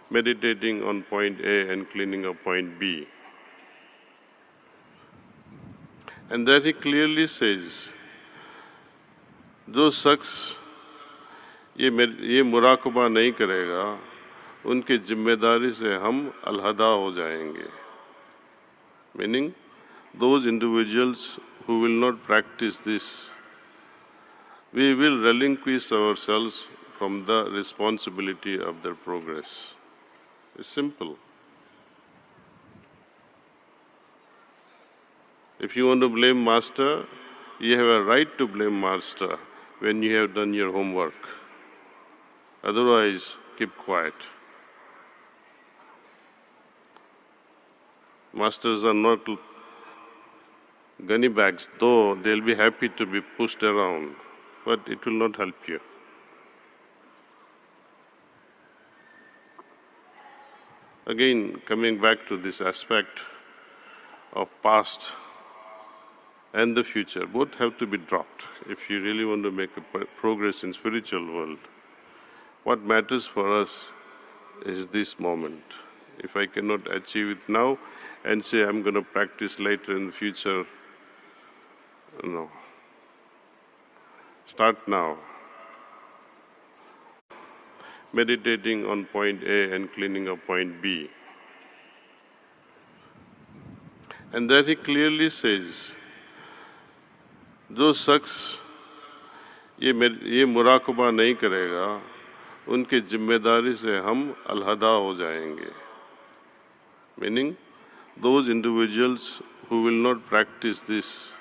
meditating on point A and cleaning up point B. And there he clearly says, जो शख्स ये मुराकबा नहीं करेगा, उनकी जिम्मेदारी से हम अलहदा हो जाएंगे. Meaning, those individuals who will not practice this, we will relinquish ourselves from the responsibility of their progress. It's simple. If you want to blame master, you have a right to blame master when you have done your homework. Otherwise, keep quiet. Masters are not gunny bags, though they'll be happy to be pushed around, but it will not help you. Again, coming back to this aspect of past and the future, both have to be dropped if you really want to make a progress in spiritual world. What matters for us is this moment. If I cannot achieve it now and say I'm going to practice later in the future, no. Start now. Meditating on point A and cleaning up point B. And there he clearly says, जो शख्स ये मुराकबा नहीं करेगा, उनकी जिम्मेदारी से हम अलहदा हो जाएंगे. Meaning, those individuals who will not practice this,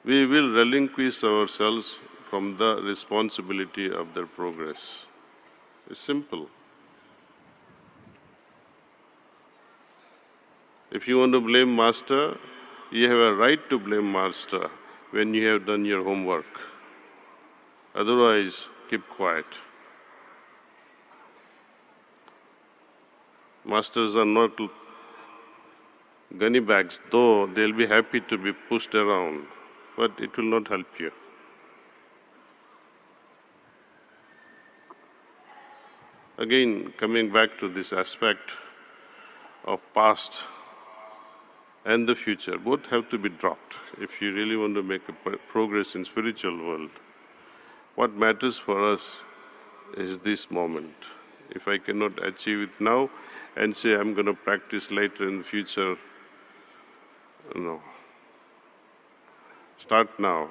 we will relinquish ourselves from the responsibility of their progress. It's simple. If you want to blame master, you have a right to blame master when you have done your homework. Otherwise, keep quiet. Masters are not gunny bags, though they'll be happy to be pushed around, but it will not help you. Again, coming back to this aspect of past and the future, both have to be dropped if you really want to make a progress in spiritual world. What matters for us is this moment. If I cannot achieve it now and say I'm going to practice later in the future, no. Start now.